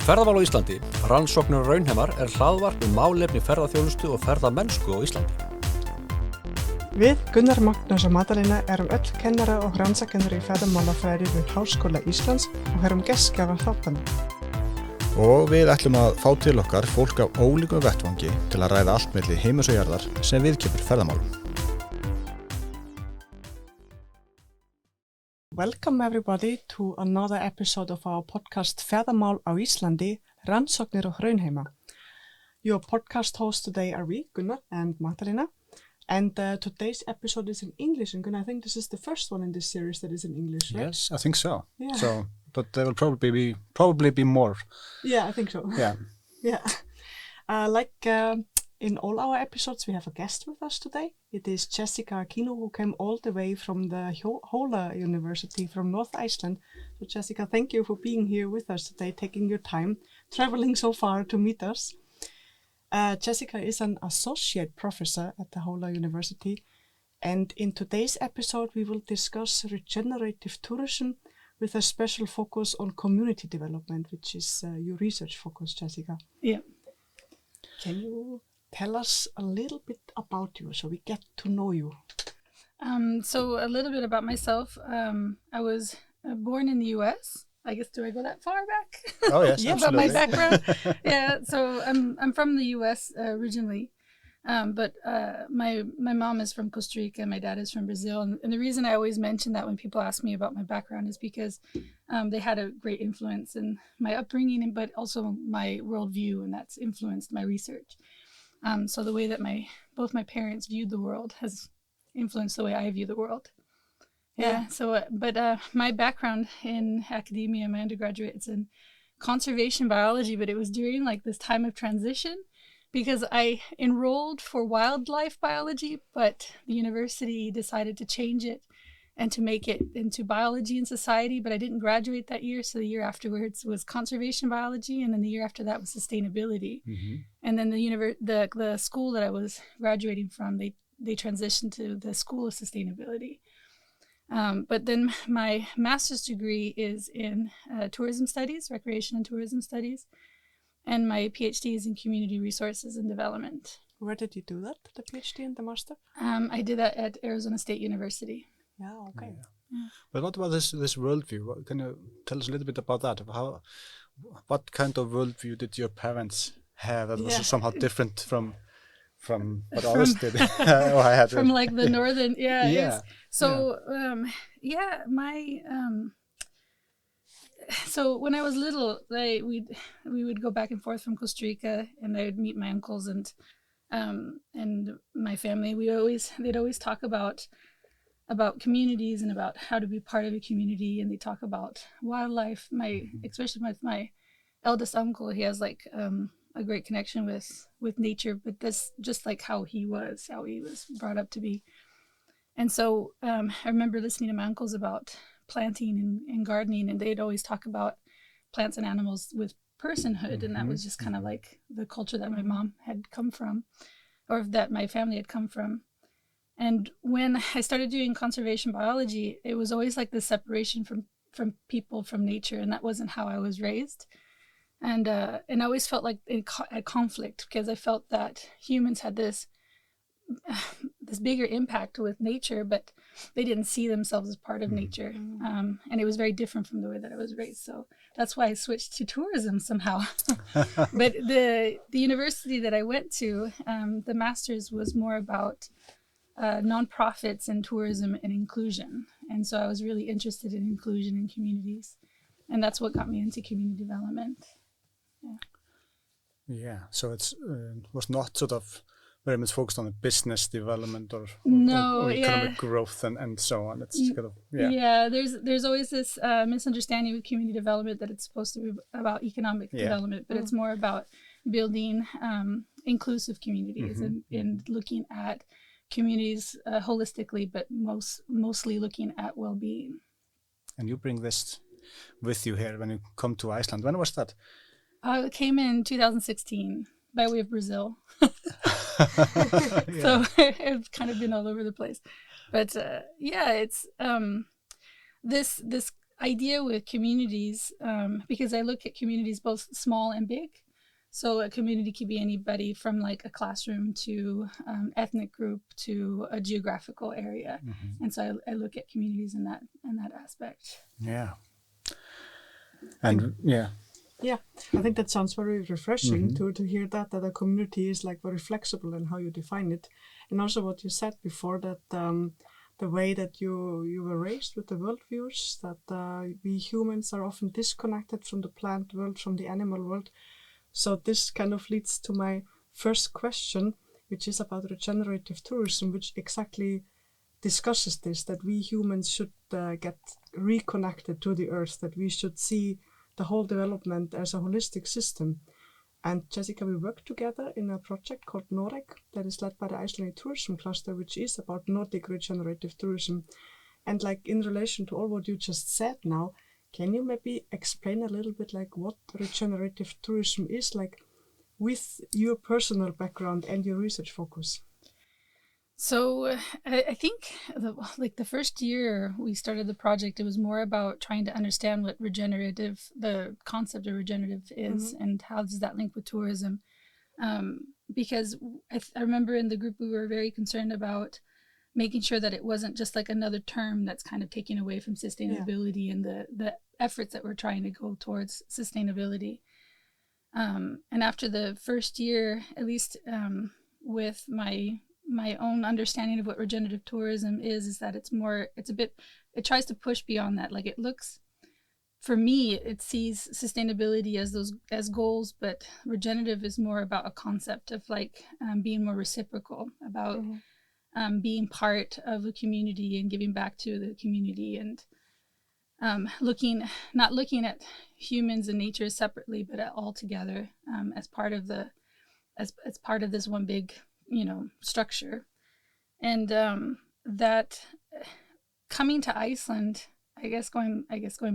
Ferðamál á Íslandi, rannsóknir og raunheimar hlaðvarp málefni ferðaþjónustu og ferðamennsku á Íslandi. Við Gunnar Magnús og Magdalena erum öll kennara og rannsakennari í ferðamálafræði við Háskóla Íslands og erum gestgjafar þáttanna. Og við ætlum að fá til okkar fólk af ólíkum vettvangi til að ræða allt milli heims og jarðar sem viðkemur ferðamálum. Welcome everybody to another episode of our podcast Ferðamál á Íslandi, rannsóknir og raunheimar. Your podcast hosts today are we, Gunnar and Magdalena. And today's episode is in English, and Gunnar, I think this is the first one in this series that is in English, right? Yes, I think so. Yeah. But there will probably be more. Yeah, I think so. Yeah. Yeah. In all our episodes, we have a guest with us today. It is Jessica Aquino, who came all the way from the Hólum University from North Iceland. So Jessica, thank you for being here with us today, taking your time, traveling so far to meet us. Jessica is an associate professor at the Hólum University. And in today's episode, we will discuss regenerative tourism with a special focus on community development, which is your research focus, Jessica. Yeah. Can you tell us a little bit about you so we get to know you? So a little bit about myself. I was born in the U.S. I guess, do I go that far back? Oh, yes, Yeah, about my background. Yeah, so I'm from the U.S. Originally, but my mom is from Costa Rica and my dad is from Brazil. And the reason I always mention that when people ask me about my background is because they had a great influence in my upbringing, but also my worldview, and that's influenced my research. So the way that both my parents viewed the world has influenced the way I view the world. Yeah. So, but my background in academia, my undergraduate, it's in conservation biology, but it was during like this time of transition because I enrolled for wildlife biology, but the university decided to change it and to make it into biology and society, but I didn't graduate that year. So the year afterwards was conservation biology, and then the year after that was sustainability. Mm-hmm. And then the school that I was graduating from, they transitioned to the School of Sustainability. But then my master's degree is in tourism studies, recreation and tourism studies, and my PhD is in community resources and development. Where did you do that, the PhD and the master? I did that at Arizona State University. Yeah, okay. Yeah. But what about this worldview? Can you tell us a little bit about that? What kind of worldview did your parents have that was somehow different from what others did? From like the northern, So so when I was little, we would go back and forth from Costa Rica, and I would meet my uncles and my family. They'd always talk about communities and about how to be part of a community, and they talk about wildlife. Especially with my eldest uncle, he has like a great connection with nature, but that's just like how he was brought up to be. And so I remember listening to my uncles about planting and gardening, and they'd always talk about plants and animals with personhood, and that was just kind of like the culture that my mom had come from, or that my family had come from. And when I started doing conservation biology, it was always like this separation from people, from nature, and that wasn't how I was raised. And I always felt like a conflict, because I felt that humans had this bigger impact with nature, but they didn't see themselves as part of nature. And it was very different from the way that I was raised. So that's why I switched to tourism somehow. But the university that I went to, the master's was more about nonprofits and tourism and inclusion. And so I was really interested in inclusion in communities. And that's what got me into community development. Yeah, so it was not sort of very much focused on the business development or economic growth and so on. It's kind of there's always this misunderstanding with community development that it's supposed to be about economic development, but it's more about building inclusive communities and looking at communities holistically, but mostly looking at well-being. And you bring this with you here when you come to Iceland. When was that? I came in 2016 by way of Brazil. So I've kind of been all over the place. But it's this idea with communities, because I look at communities both small and big. So a community could be anybody from like a classroom to ethnic group to a geographical area. And so I look at communities in that aspect. Yeah. And yeah. Yeah, I think that sounds very refreshing to hear that a community is like very flexible in how you define it. And also what you said before, that the way that you were raised with the worldviews, that we humans are often disconnected from the plant world, from the animal world. So this kind of leads to my first question, which is about regenerative tourism, which exactly discusses this, that we humans should get reconnected to the earth, that we should see the whole development as a holistic system. And Jessica, we work together in a project called Noreg that is led by the Icelandic Tourism Cluster, which is about Nordic regenerative tourism. And like in relation to all what you just said now, can you maybe explain a little bit like what regenerative tourism is, like with your personal background and your research focus? So I think the first year we started the project, it was more about trying to understand what the concept of regenerative is and how does that link with tourism. Because I remember in the group we were very concerned about making sure that it wasn't just like another term that's kind of taking away from sustainability and the efforts that we're trying to go towards sustainability. And after the first year, at least with my own understanding of what regenerative tourism is that it tries to push beyond that. Like for me, it sees sustainability as goals, but regenerative is more about a concept of like being more reciprocal, about being part of a community and giving back to the community, and not looking at humans and nature separately, but all together as part of as part of this one big structure. And that coming to Iceland, I guess going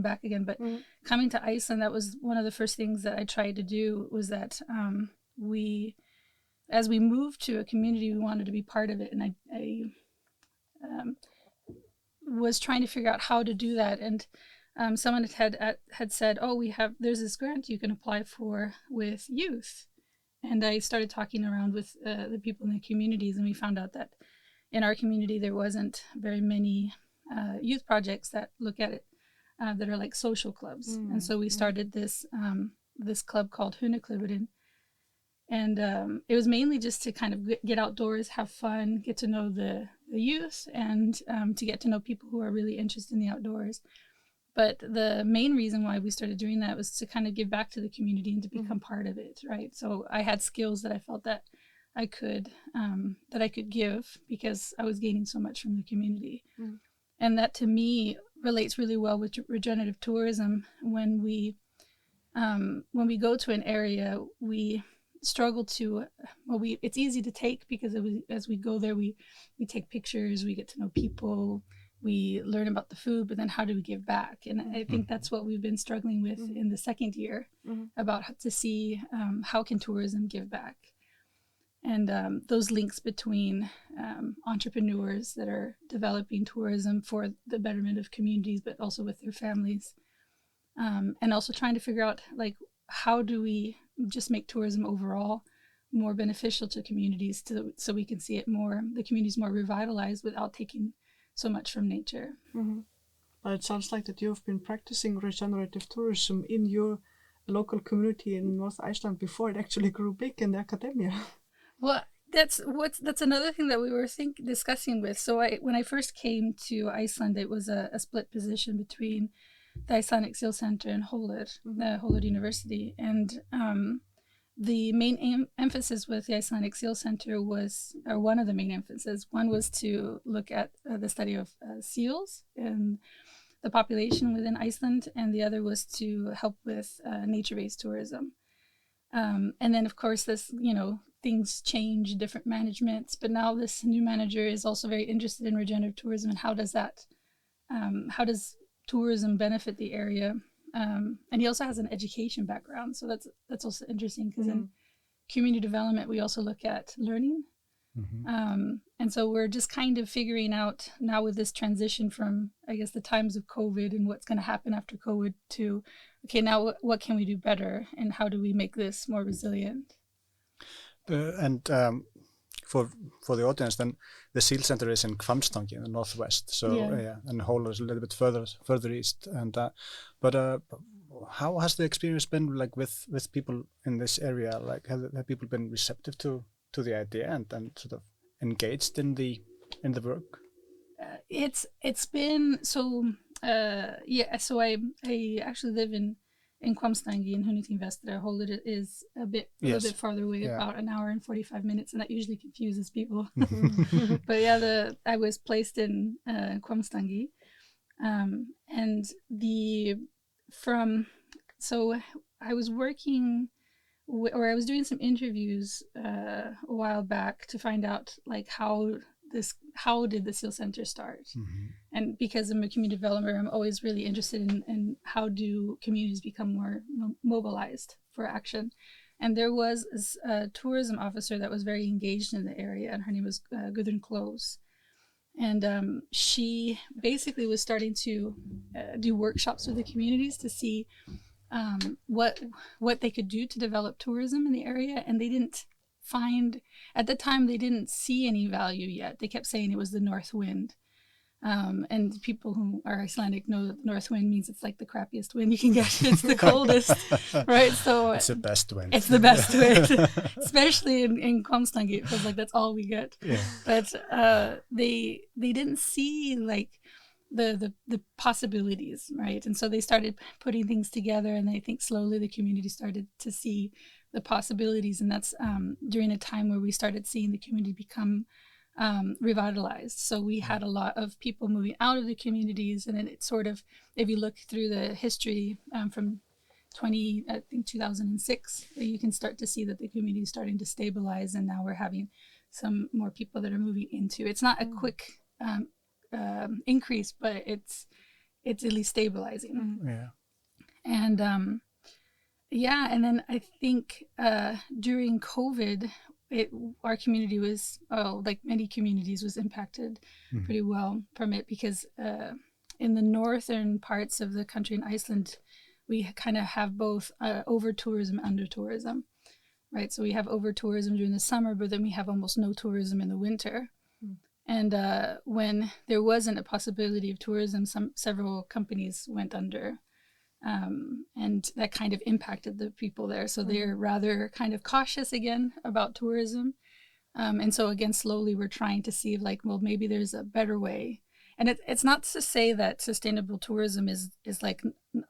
back again, but coming to Iceland, that was one of the first things that I tried to do, was that as we moved to a community, we wanted to be part of it. And I was trying to figure out how to do that. And someone had said, there's this grant you can apply for with youth. And I started talking around with the people in the communities, and we found out that in our community there wasn't very many youth projects that look at it that are like social clubs. And so we started this club called Hundaklubburinn, and it was mainly just to kind of get outdoors, have fun, get to know the youth, and to get to know people who are really interested in the outdoors. But the main reason why we started doing that was to kind of give back to the community and to become part of it, right? So I had skills that I felt that I could give, because I was gaining so much from the community. And that to me relates really well with regenerative tourism. When we go to an area, we struggle to, it's easy to take, because as we go there, we take pictures, we get to know people, we learn about the food, but then how do we give back? And I think that's what we've been struggling with in the second year, about how to see how can tourism give back, and those links between entrepreneurs that are developing tourism for the betterment of communities, but also with their families, and also trying to figure out like how do we just make tourism overall more beneficial to communities, so we can see the communities more revitalized without taking so much from nature. But it sounds like that you've been practicing regenerative tourism in your local community in North Iceland before it actually grew big in the academia. Well, that's another thing that we were discussing with. So when I first came to Iceland, it was a split position between the Icelandic Seal Center and Hólum, the Hólum University, and the main emphasis with the Icelandic Seal Center was one of the main emphases. One was to look at the study of seals and the population within Iceland, and the other was to help with nature-based tourism. And then, of course, things change, different managements, but now this new manager is also very interested in regenerative tourism, and how does tourism benefit the area? And he also has an education background, so that's also interesting, because in community development we also look at learning, And so we're just kind of figuring out now with this transition from, I guess, the times of COVID and what's going to happen after COVID to, okay, now what can we do better and how do we make this more resilient? For the audience, then the SEAL Center is in Hvammstangi in the northwest. So and Hólum is a little bit further east. And but how has the experience been like with people in this area? Like have people been receptive to the idea and sort of engaged in the work? It's been so So I actually live in Hvammstangi in Húnaþing Vestra. Hólum is a little bit farther away, about an hour and 45 minutes, and that usually confuses people. But I was placed in Hvammstangi, and so I was working, or I was doing some interviews a while back to find out like how did the SEAL Center start? And because I'm a community developer, I'm always really interested in how do communities become more mobilized for action. And there was a tourism officer that was very engaged in the area, and her name was Gudrun Close. And she basically was starting to do workshops with the communities to see what they could do to develop tourism in the area. And they didn't find, at the time, they didn't see any value yet. They kept saying it was the north wind. And people who are Icelandic know that north wind means it's like the crappiest wind you can get. It's the coldest, right? So it's the best wind. It's the best wind, especially in Hvammstangi. It feels like that's all we get. Yeah. But they didn't see like the possibilities, right? And so they started putting things together, and I think slowly the community started to see the possibilities. And that's during a time where we started seeing the community become revitalized. So we had a lot of people moving out of the communities, and it sort of, if you look through the history from 2006, you can start to see that the community is starting to stabilize, and now we're having some more people that are moving into. It's not a quick increase, but it's at least stabilizing. Yeah. And and then I think during COVID, our community was, like many communities, was impacted pretty well from it, because in the northern parts of the country in Iceland, we kind of have both over-tourism and under-tourism, right? So we have over-tourism during the summer, but then we have almost no tourism in the winter. And when there wasn't a possibility of tourism, several companies went under. And that kind of impacted the people there. So they're rather kind of cautious again about tourism. And so again, slowly we're trying to see like, well, maybe there's a better way. And it's not to say that sustainable tourism is like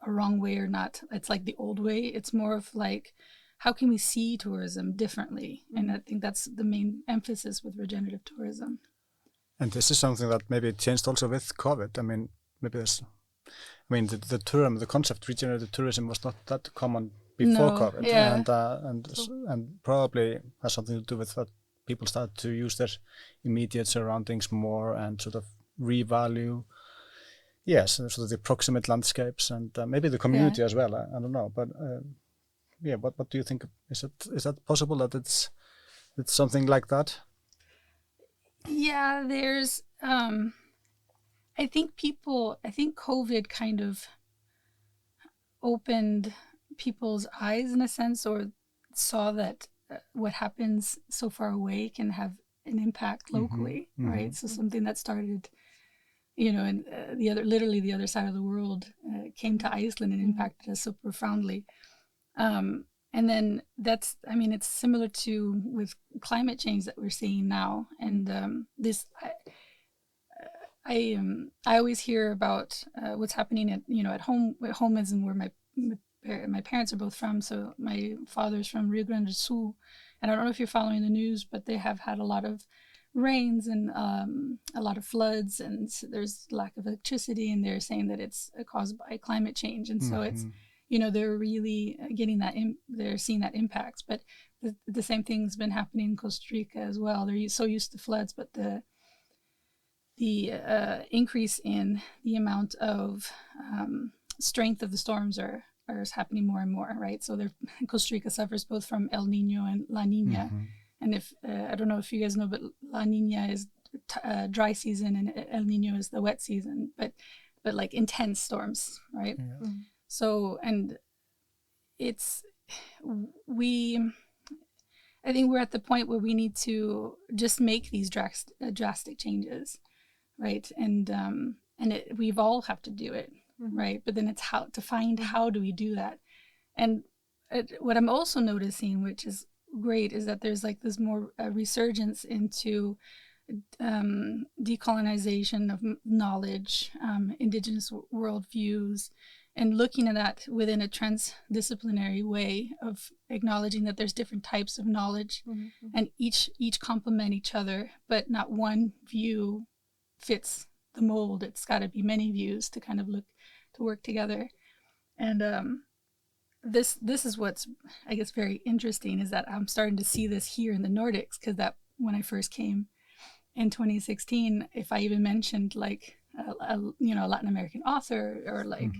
a wrong way or not. It's like the old way. It's more of like, how can we see tourism differently? And I think that's the main emphasis with regenerative tourism. And this is something that maybe changed also with COVID. I mean, the term, the concept regenerative tourism was not that common before COVID, and probably has something to do with that people started to use their immediate surroundings more and sort of revalue, sort of the proximate landscapes and maybe the community as well. I don't know, but what do you think? Is that possible that it's something like that? Yeah, there's. I think COVID kind of opened people's eyes in a sense, or saw that what happens so far away can have an impact locally, right? So something that started, in the other side of the world came to Iceland and impacted us so profoundly. And then it's similar to with climate change that we're seeing now. And I always hear about what's happening at home. Home is where my parents are both from. So my father's from Regenerative, and I don't know if you're following the news, but they have had a lot of rains and a lot of floods, and there's lack of electricity, and they're saying that it's caused by climate change. And so it's they're really getting that they're seeing that impacts. But the same thing's been happening in Costa Rica as well. They're so used to floods, but the increase in the amount of strength of the storms are happening more and more, right? So Costa Rica suffers both from El Nino and La Nina, And if I don't know if you guys know, but La Nina is dry season and El Nino is the wet season, but like intense storms, right? Yeah. Mm. So, and I think we're at the point where we need to just make these drastic changes, right? And we all have to do it, right? But then it's how do we do that? And what I'm also noticing, which is great, is that there's like this more resurgence into decolonization of knowledge, indigenous worldviews, and looking at that within a transdisciplinary way of acknowledging that there's different types of knowledge, and each complement each other, but not one view fits the mold. It's got to be many views to kind of work together. And this is what's, I guess, very interesting, is that I'm starting to see this here in the Nordics, because that when I first came in 2016, if I even mentioned like a Latin American author or like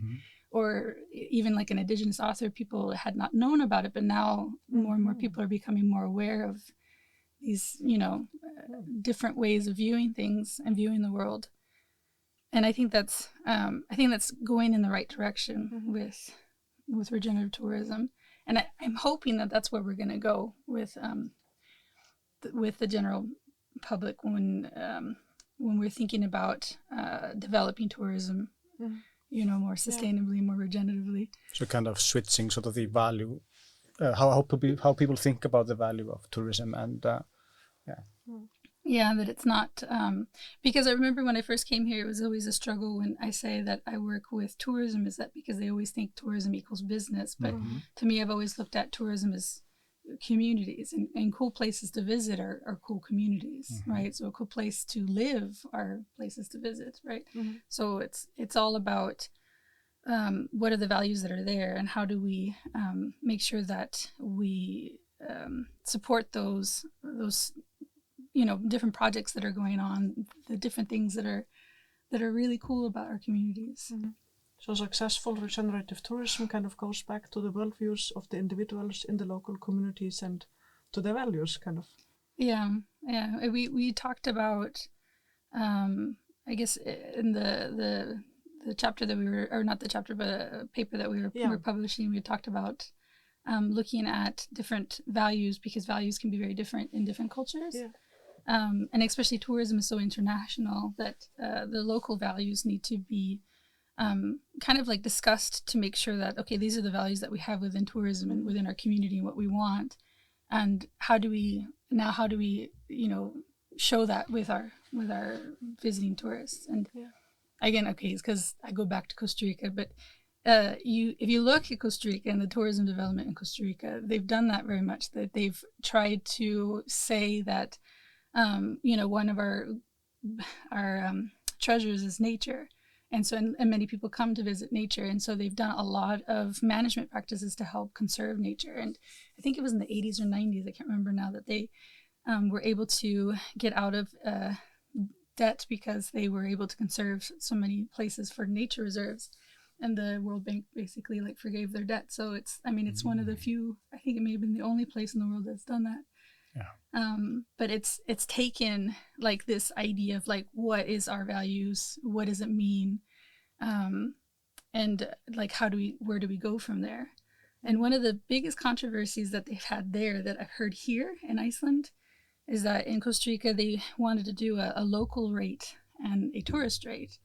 or even like an indigenous author, people had not known about it, but now more and more people are becoming more aware of these different ways of viewing things and viewing the world. And I think that's going in the right direction with regenerative tourism, and I'm hoping that that's where we're going to go with the general public when we're thinking about developing tourism, more sustainably, more regeneratively. So kind of switching sort of the value, how people think about the value of tourism, and Yeah, that it's not, because I remember when I first came here, it was always a struggle when I say that I work with tourism, is that because they always think tourism equals business. But to me, I've always looked at tourism as communities, and cool places to visit are cool communities, right? So a cool place to live are places to visit, right? So it's all about what are the values that are there, and how do we make sure that we support those different projects that are going on, the different things that are really cool about our communities. So successful regenerative tourism kind of goes back to the worldviews of the individuals in the local communities and to their values, kind of. Yeah. We talked about, I guess, in the chapter that we were, or not the chapter, but a paper that we were publishing, we talked about looking at different values, because values can be very different in different cultures. Yeah. And especially tourism is so international that the local values need to be kind of like discussed to make sure that, okay, these are the values that we have within tourism and within our community and what we want. And how do we show that with our visiting tourists? And again, okay, it's because I go back to Costa Rica, but if you look at Costa Rica and the tourism development in Costa Rica, they've done that very much, that they've tried to say that one of our treasures is nature. And so, and many people come to visit nature. And so they've done a lot of management practices to help conserve nature. And I think it was in the 80s or 90s, I can't remember now, that they were able to get out of debt because they were able to conserve so many places for nature reserves. And the World Bank basically like forgave their debt. So it's one of the few, I think it may have been the only place in the world that's done that. Yeah. But it's taken like this idea of like, what is our values? What does it mean? And like, where do we go from there? And one of the biggest controversies that they've had there that I've heard here in Iceland is that in Costa Rica, they wanted to do a local rate and a tourist rate.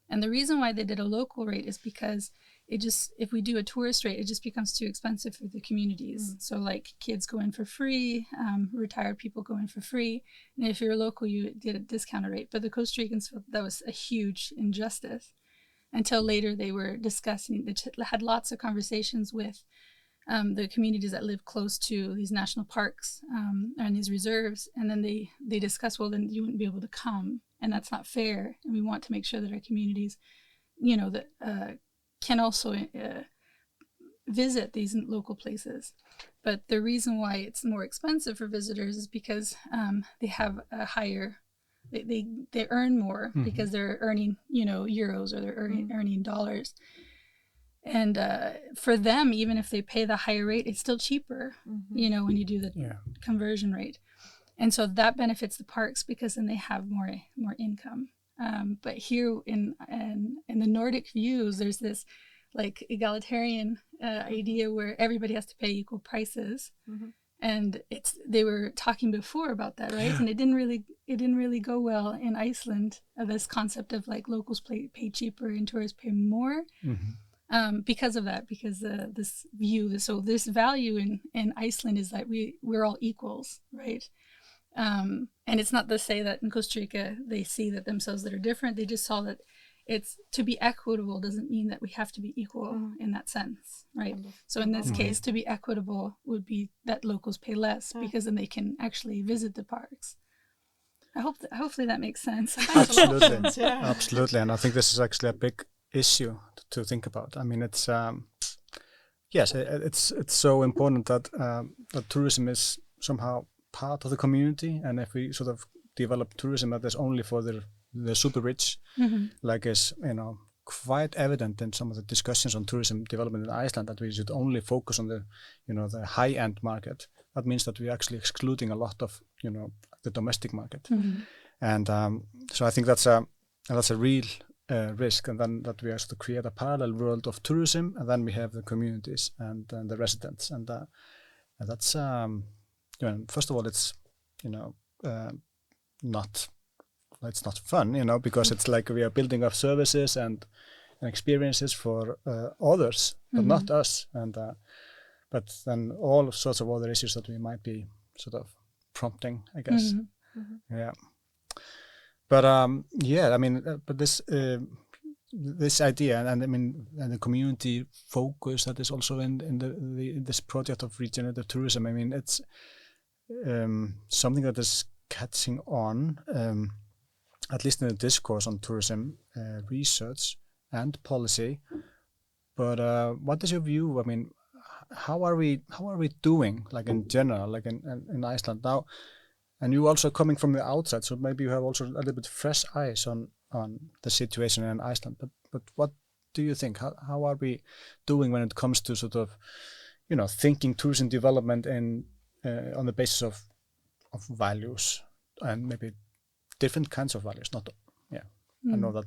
And the reason why they did a local rate is because if we do a tourist rate, it just becomes too expensive for the communities. So like kids go in for free, retired people go in for free. And if you're a local, you get a discounted rate. But the Costa Ricans felt that was a huge injustice. Until later they were discussing, they had lots of conversations with the communities that live close to these national parks and these reserves. And then they discussed, well, then you wouldn't be able to come. And that's not fair. And we want to make sure that our communities, that can also visit these local places. But the reason why it's more expensive for visitors is because they have a higher, they earn more because they're earning, euros, or they're earning dollars. And for them, even if they pay the higher rate, it's still cheaper, when you do the conversion rate. And so that benefits the parks because then they have more income. But here in the Nordic views, there's this like egalitarian idea where everybody has to pay equal prices. Mm-hmm. And they were talking before about that, right? And it didn't really go well in Iceland. This concept of like locals pay cheaper and tourists pay more, because of that. Because this view, so this value in Iceland is that we're all equals, right? And it's not to say that in Costa Rica they see that themselves that are different. They just saw that it's to be equitable doesn't mean that we have to be equal in that sense, right? So in this case, to be equitable would be that locals pay less because then they can actually visit the parks. Hopefully that makes sense. Absolutely, absolutely, and I think this is actually a big issue to think about. I mean, it's yes, it's so important that that tourism is somehow part of the community, and if we sort of develop tourism that is only for the super rich, like is quite evident in some of the discussions on tourism development in Iceland, that we should only focus on the the high end market. That means that we're actually excluding a lot of the domestic market, and so I think that's a real risk, and then that we have to create a parallel world of tourism, and then we have the communities and the residents, and that's first of all it's it's not fun, because it's like we are building up services and experiences for others, but not us. And but then all sorts of other issues that we might be sort of prompting, I guess. Yeah. But I mean, but this idea, and I mean, and the community focus that is also in this project of regenerative tourism. I mean, it's something that is catching on. At least in the discourse on tourism research and policy. But what is your view? I mean, how are we doing, like in general, like in Iceland now? And you also coming from the outside, so maybe you have also a little bit fresh eyes on the situation in Iceland. But what do you think? How are we doing when it comes to sort of, thinking tourism development on the basis of values and maybe different kinds of values? I know that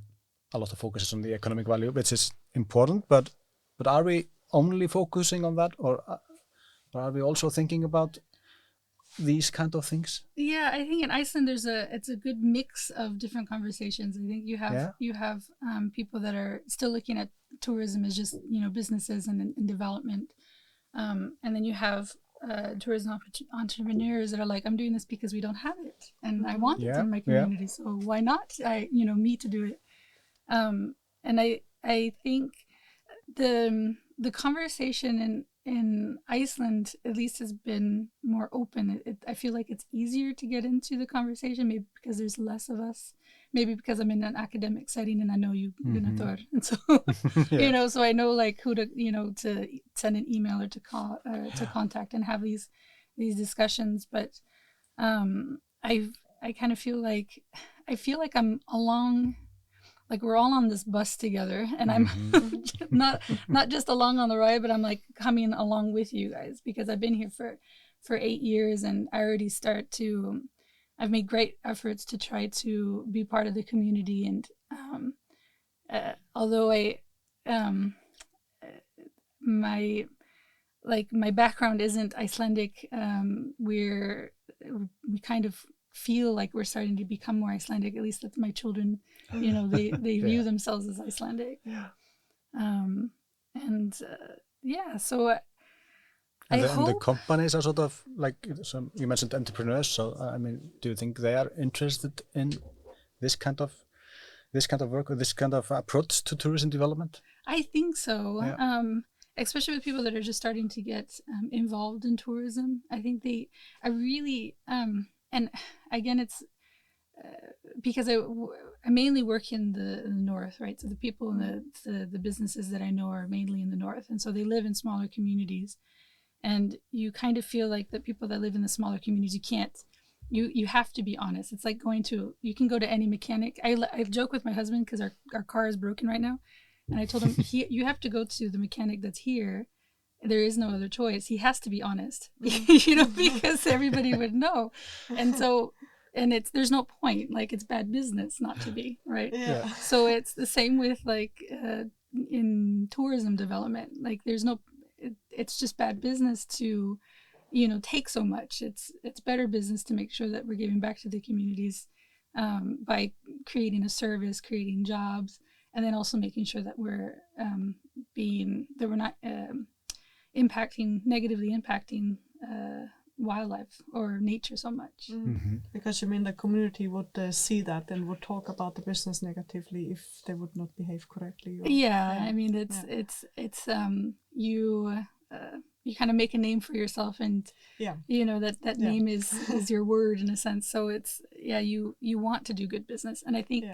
a lot of focus is on the economic value, which is important, but are we only focusing on that, or are we also thinking about these kind of things? Yeah, I think in Iceland it's a good mix of different conversations. I think you have people that are still looking at tourism as just businesses and development, and then you have tourism entrepreneurs that are like, I'm doing this because we don't have it, and I want it in my community, so why not me to do it? And I think the conversation in Iceland at least has been more open. I feel like it's easier to get into the conversation, maybe because there's less of us, maybe because I'm in an academic setting and I know you, Þáttur, and so so I know like who to to send an email or to call to contact and have these discussions. But I kind of feel like I'm along. Like we're all on this bus together, and I'm not just along on the ride, but I'm like coming along with you guys, because I've been here for 8 years, and I've made great efforts to try to be part of the community. And although my background isn't Icelandic, we kind of feel like we're starting to become more Icelandic. At least that's my children. They view themselves as Icelandic. So I hope the companies are sort of like, you mentioned entrepreneurs. So I mean, do you think they are interested in this kind of work, or this kind of approach to tourism development? I think so. Yeah. Especially with people that are just starting to get involved in tourism. I think I really. And again, it's because I mainly work in the north, right? So the people and the businesses that I know are mainly in the north, and so they live in smaller communities. And you kind of feel like the people that live in the smaller communities, you have to be honest. It's like you can go to any mechanic. I joke with my husband because our car is broken right now, and I told him you have to go to the mechanic that's here there is no other choice. He has to be honest, you know, because everybody would know. And so, and there's no point, like it's bad business not to be, right? Yeah. So it's the same with like in tourism development, like it's just bad business to, you know, take so much. It's better business to make sure that we're giving back to the communities by creating a service, creating jobs, and then also making sure that we're not negatively impacting wildlife or nature so much. Because you mean the community would see that and would talk about the business negatively if they would not behave correctly. I mean, it's you kind of make a name for yourself, and you know that name is your word in a sense. So it's you want to do good business, and I think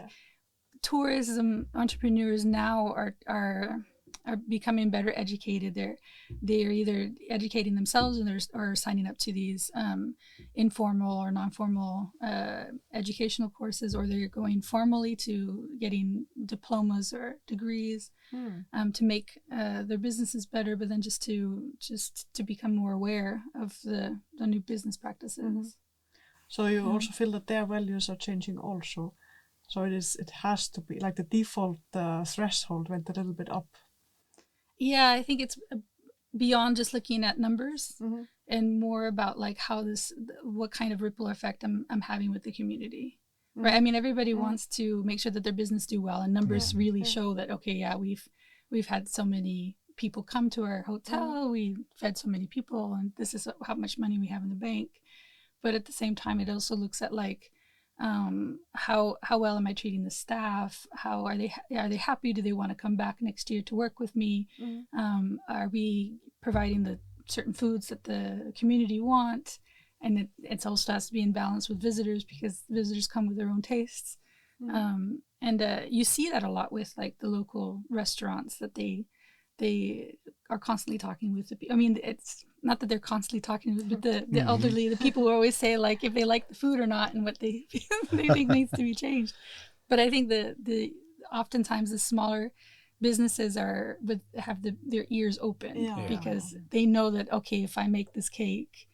tourism entrepreneurs now are becoming better educated. They're either educating themselves or signing up to these informal or non-formal educational courses, or they're going formally to getting diplomas or degrees to make their businesses better, but then just to become more aware of the new business practices. So you also feel that their values are changing also. So it has to be like the default threshold went a little bit up. Yeah, I think it's beyond just looking at numbers and more about like what kind of ripple effect I'm having with the community, right? I mean, everybody wants to make sure that their business do well, and numbers really show that, okay, we've had so many people come to our hotel, we fed so many people, and this is how much money we have in the bank. But at the same time, it also looks at like, how well am I treating the staff? How are they happy? Do they want to come back next year to work with me? Are we providing the certain foods that the community want? And it also has to be in balance with visitors, because visitors come with their own tastes. And you see that a lot with like the local restaurants, that they are constantly talking with the people. I mean, it's not that they're constantly talking with, but the elderly, the people will always say like if they like the food or not and what they think needs to be changed. But I think the oftentimes the smaller businesses have their ears open because they know that, okay, if I make this cake,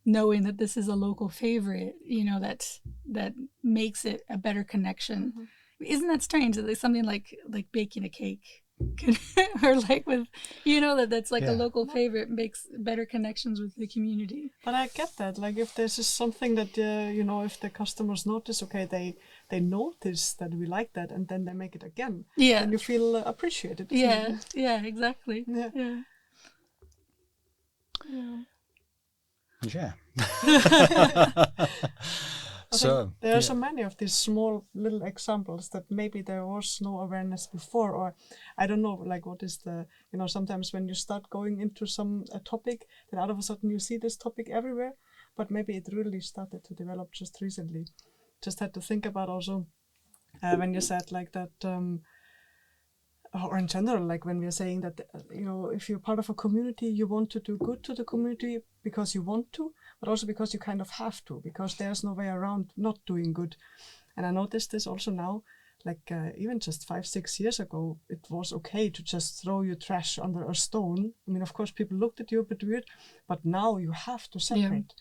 knowing that this is a local favorite, you know, that makes it a better connection. Isn't that strange that there's something like baking a cake or like with, you know, that's like a local favorite makes better connections with the community. But I get that, like if there's just something that you know, if the customers notice, okay, they notice that we like that, and then they make it again, and you feel appreciated. Exactly. So there are so many of these small little examples that maybe there was no awareness before, or I don't know, like what is the, you know, sometimes when you start going into a topic, then all of a sudden you see this topic everywhere, but maybe it really started to develop just recently. Just had to think about also when you said like that, or in general, like when we're saying that, you know, if you're part of a community, you want to do good to the community because you want to, but also because you kind of have to, because there's no way around not doing good. And I noticed this also now, like even just 5-6 years ago, it was okay to just throw your trash under a stone. I mean, of course, people looked at you a bit weird, but now you have to separate.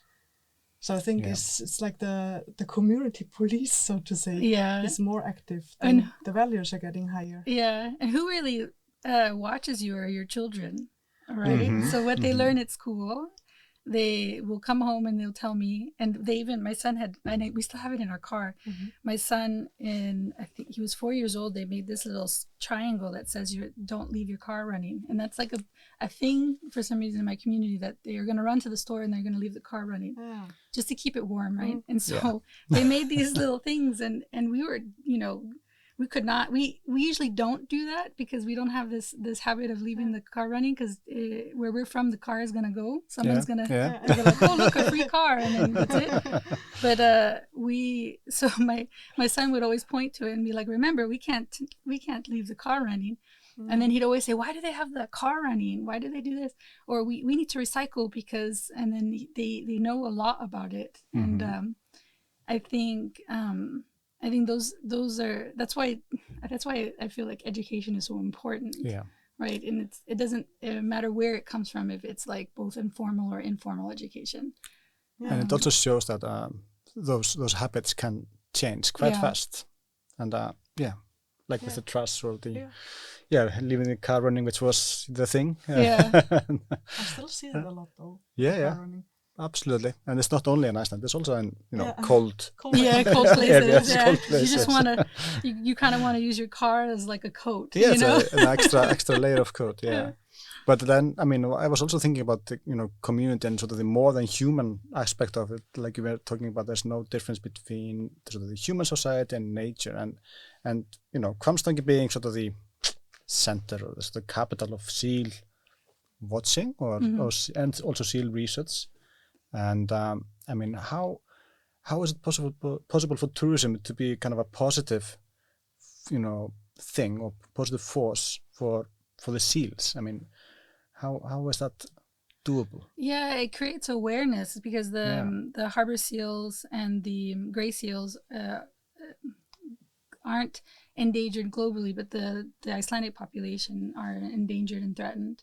So I think it's like the community police, so to say, is more active, and the values are getting higher. Yeah, and who really watches you are your children, right? So what they learn at school, they will come home and they'll tell me, and my son we still have it in our car. My son, I think he was 4 years old, they made this little triangle that says you don't leave your car running. And that's like a thing for some reason in my community, that they're going to run to the store and they're going to leave the car running just to keep it warm, right? And so they made these little things, and we were, you know, we could not, we usually don't do that because we don't have this habit of leaving the car running, because where we're from, the car is going to go. Someone's going to be like, oh, look, a free car. And then that's it. But so my son would always point to it and be like, remember, we can't leave the car running. And then he'd always say, why do they have the car running? Why do they do this? Or we need to recycle because, and then they know a lot about it. And I think those are, that's why I feel like education is so important. right? And it doesn't matter where it comes from, if it's like both informal or informal education. Yeah. And it also shows that those habits can change quite fast. And like with the trust or the leaving the car running, which was the thing. I still see that a lot though. Yeah. Running. Absolutely. And it's not only in Iceland, it's also in cold cold places. areas, cold You just places. want to, you kind of want to use your car as like a coat. Yeah, you know? it's an extra layer of coat. Yeah. But then, I mean, I was also thinking about the, community and sort of the more than human aspect of it. Like you were talking about, there's no difference between sort of the human society and nature, and Hvammstangi being sort of the center or the capital of seal watching and also seal research. And I mean, how is it possible for tourism to be kind of a positive, thing or positive force for the seals? I mean, how is that doable? Yeah, it creates awareness because the harbor seals and the gray seals aren't endangered globally, but the Icelandic population are endangered and threatened.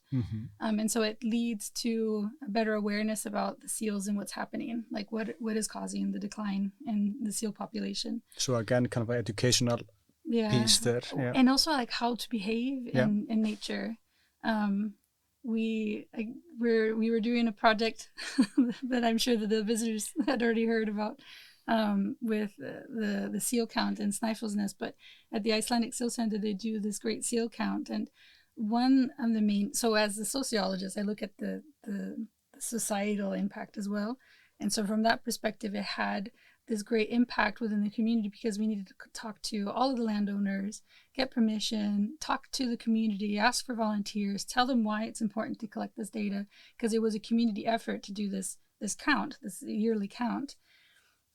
And so it leads to a better awareness about the seals and what's happening, like what is causing the decline in the seal population. So again, kind of an educational piece there. Yeah. And also like how to behave in nature. We were doing a project that I'm sure that the visitors had already heard about with the seal count in Snæfellsnes, but at the Icelandic Seal Center they do this great seal count, and one of the main. So as a sociologist, I look at the societal impact as well, and so from that perspective, it had this great impact within the community because we needed to talk to all of the landowners, get permission, talk to the community, ask for volunteers, tell them why it's important to collect this data, because it was a community effort to do this count, this yearly count.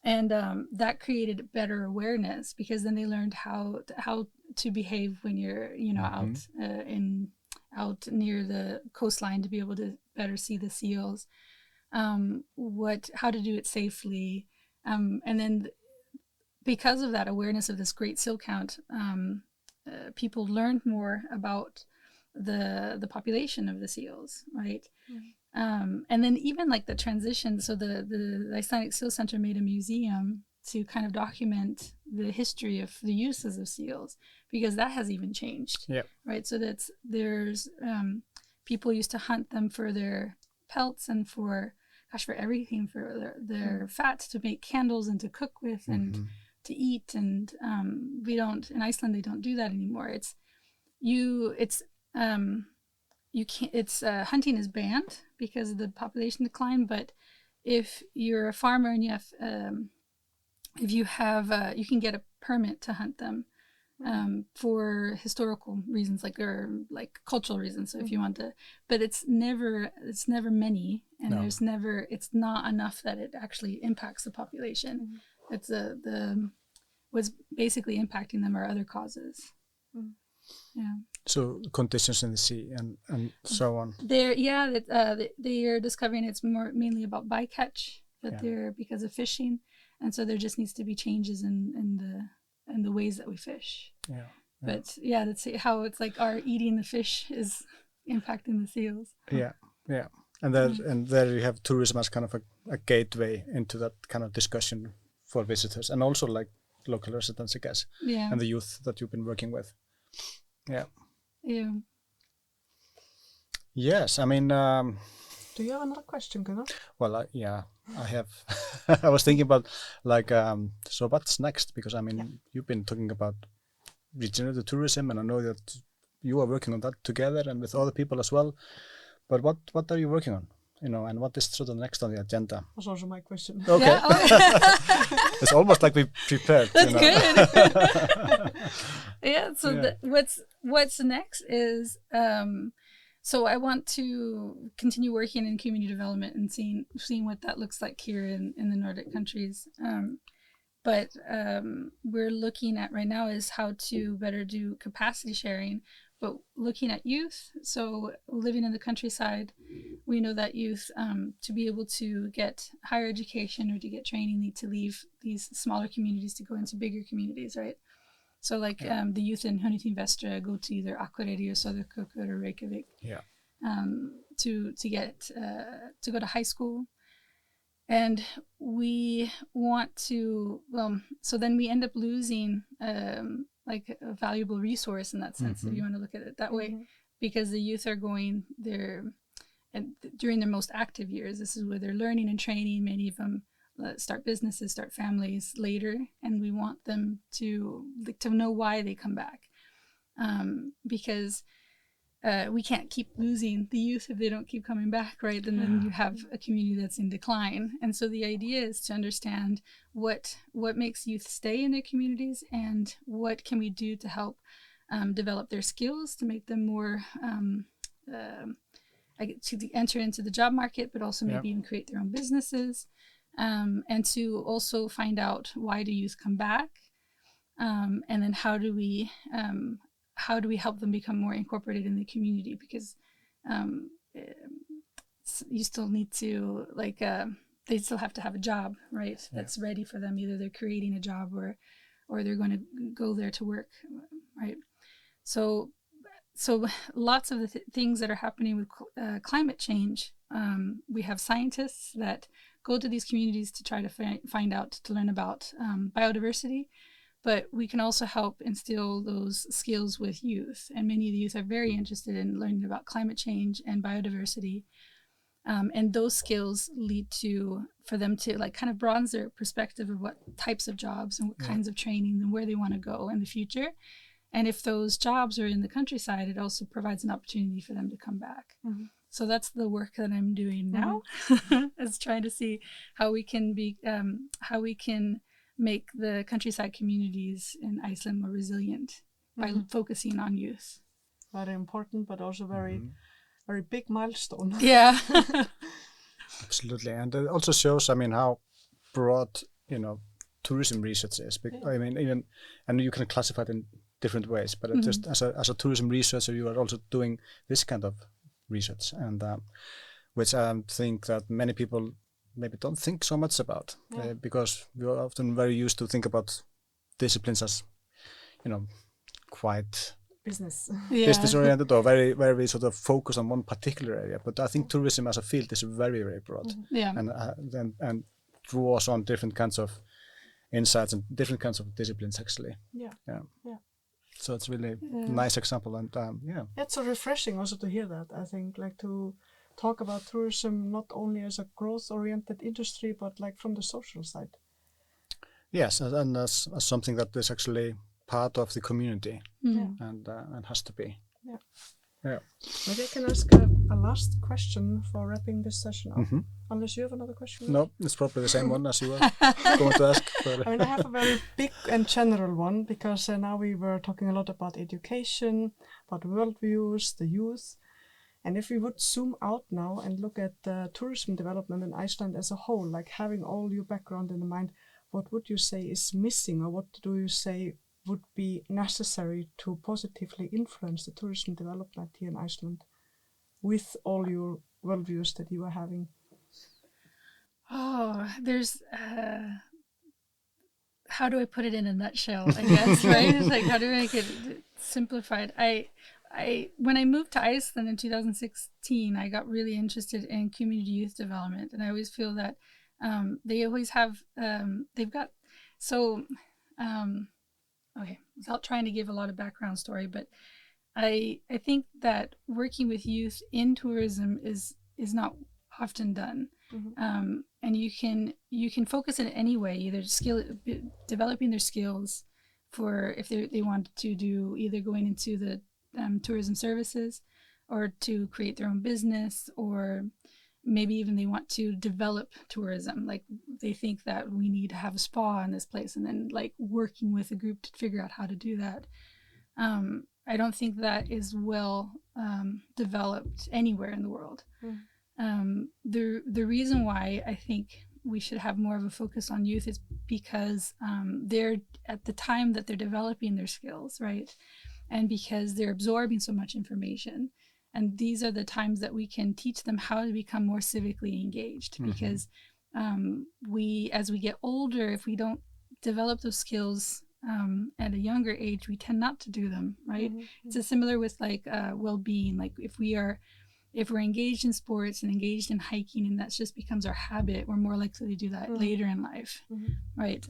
And that created better awareness because then they learned how to behave when you're out near the coastline to be able to better see the seals, how to do it safely. And then because of that awareness of this great seal count, people learned more about the population of the seals, right? And then even like the transition, so the Icelandic Seal Center made a museum to kind of document the history of the uses of seals, because that has even changed, right? So there's people used to hunt them for their pelts and for everything, for their fat to make candles and to cook with and to eat. And in Iceland, they don't do that anymore. Hunting is banned because of the population decline. But if you're a farmer and you can get a permit to hunt them for historical reasons, like cultural reasons. So if you want to, but it's never many, and it's not enough that it actually impacts the population. It's what's basically impacting them are other causes. Yeah. So conditions in the sea and so on. They are discovering it's mainly about bycatch, but they're because of fishing, and so there just needs to be changes in the ways that we fish. But let's see how it's like our eating the fish is impacting the seals. And there you have tourism as kind of a gateway into that kind of discussion for visitors, and also like local residents, I guess, and the youth that you've been working with. Yes, I mean. Do you have another question, Gunnar? Well, I have. I was thinking about so what's next? Because I mean, you've been talking about regenerative tourism, and I know that you are working on that together and with other people as well. But what are you working on? And what is sort of next on the agenda? That's also my question. Okay. It's almost like we prepared. That's good. So what's next is so I want to continue working in community development and seeing what that looks like here in the Nordic countries. But we're looking at right now is how to better do capacity sharing, but looking at youth. So living in the countryside, we know that youth, to be able to get higher education or to get training, need to leave these smaller communities to go into bigger communities, right? So like the youth in Huntington Vestra go to either Akureyri or Söðurkrókur or Reykjavik to go to high school. And we want to, so then we end up losing like a valuable resource in that sense, if you want to look at it that way, because the youth are going there and during their most active years. This is where they're learning and training. Many of them start businesses, start families later, and we want them to know why they come back, because we can't keep losing the youth if they don't keep coming back, right? And then you have a community that's in decline. And so the idea is to understand what makes youth stay in their communities and what can we do to help develop their skills to make them more to enter into the job market, but also maybe even create their own businesses, and to also find out why do youth come back, and then how do we help them become more incorporated in the community, because you still need to they still have to have a job, right? That's ready for them. Either they're creating a job or they're going to go there to work, right? So lots of the things that are happening with climate change, we have scientists that go to these communities to try to find out, to learn about biodiversity, but we can also help instill those skills with youth. And many of the youth are very interested in learning about climate change and biodiversity. And those skills lead for them to kind of broaden their perspective of what types of jobs and what kinds of training and where they want to go in the future. And if those jobs are in the countryside, it also provides an opportunity for them to come back. So that's the work that I'm doing now, is trying to see how we can make the countryside communities in Iceland more resilient by focusing on youth. Very important, but also very, very big milestone. Yeah. Absolutely. And it also shows, how broad, tourism research is. And you can classify it in different ways, but just as a tourism researcher, you are also doing this kind of research, and which I think that many people maybe don't think so much about, because we are often very used to think about disciplines as, quite business oriented or very, very sort of focused on one particular area. But I think tourism as a field is very, very broad, and draws on different kinds of insights and different kinds of disciplines, actually. So it's really a nice example, and it's so refreshing also to hear that. I think to talk about tourism not only as a growth-oriented industry, but from the social side. Yes, and as something that is actually part of the community, and has to be. Maybe I can ask a last question for wrapping this session up. Unless you have another question? No, it's probably the same one as you were going to ask. But I have a very big and general one, because now we were talking a lot about education, about worldviews, the youth. And if we would zoom out now and look at tourism development in Iceland as a whole, having all your background in mind, what would you say is missing, or what do you say would be necessary to positively influence the tourism development here in Iceland with all your worldviews that you are having? Oh, there's, how do I put it in a nutshell, I guess, right? It's how do I make it simplified? When I moved to Iceland in 2016, I got really interested in community youth development. And I always feel that they always have, okay, without trying to give a lot of background story, but I think that working with youth in tourism is not often done. And you can focus in any way, either developing their skills for if they want to do either going into the tourism services, or to create their own business, or maybe even they want to develop tourism. They think that we need to have a spa in this place, and then working with a group to figure out how to do that. I don't think that is well developed anywhere in the world. The reason why I think we should have more of a focus on youth is because they're at the time that they're developing their skills, right? And because they're absorbing so much information. And these are the times that we can teach them how to become more civically engaged. Because as we get older, if we don't develop those skills at a younger age, we tend not to do them, right? It's similar with like well-being. Like if we're engaged in sports and engaged in hiking, and that just becomes our habit, we're more likely to do that later in life, right?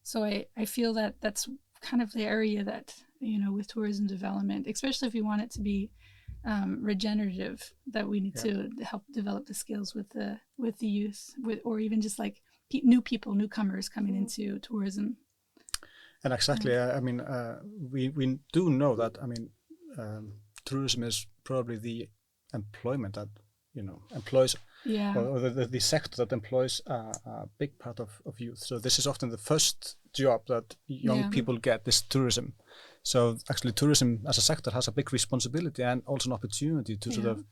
So I feel that that's kind of the area that, with tourism development, especially if we want it to be regenerative, that we need to help develop the skills with the youth, or even just like newcomers coming into tourism. And exactly, I mean, we do know that, I mean, tourism is probably the employment that, employs, or the sector that employs a big part of youth. So this is often the first job that young people get, this tourism. So actually tourism as a sector has a big responsibility and also an opportunity to sort of,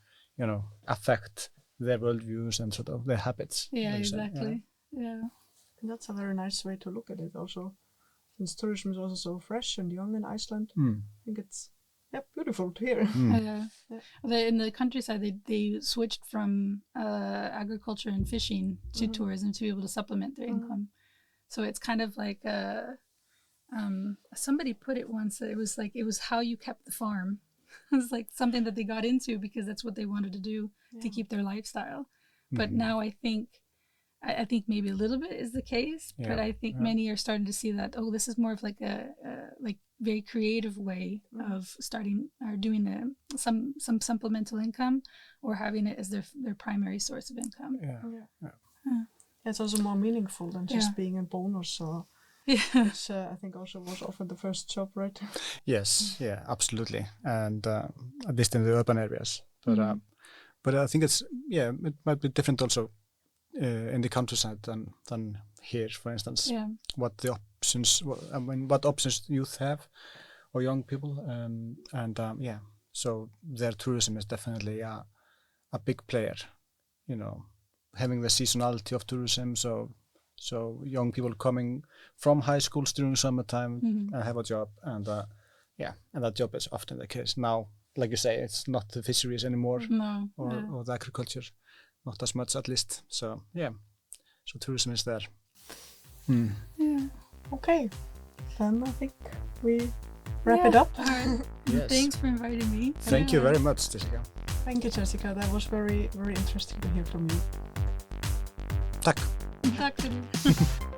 affect their worldviews and sort of their habits. Yeah, exactly. Yeah. And that's a very nice way to look at it also. Since tourism is also so fresh and young in Iceland, I think it's beautiful to hear. In the countryside, they switched from agriculture and fishing to tourism to be able to supplement their income. So it's kind of like somebody put it once that it was how you kept the farm. It was like something that they got into because that's what they wanted to do to keep their lifestyle. But now I think maybe a little bit is the case, but I think many are starting to see that, this is more of like a very creative way of starting or doing some supplemental income, or having it as their primary source of income. It's also more meaningful than just being a bonus, or which I think also was often the first job, right? Yes, absolutely, and at least in the urban areas. But I think it might be different also in the countryside than here, for instance. What options youth have, or young people, so their tourism is definitely a big player, having the seasonality of tourism, so young people coming from high schools during summertime and have a job, and that job is often the case now. Like you say, it's not the fisheries anymore, or the agriculture, not as much at least. So so tourism is there. Okay, then I think we wrap it up. Yes. Thanks for inviting me. Thank you very much, Jessica. Thank you, Jessica. That was very, very interesting to hear from you. Tack. Þátturinn.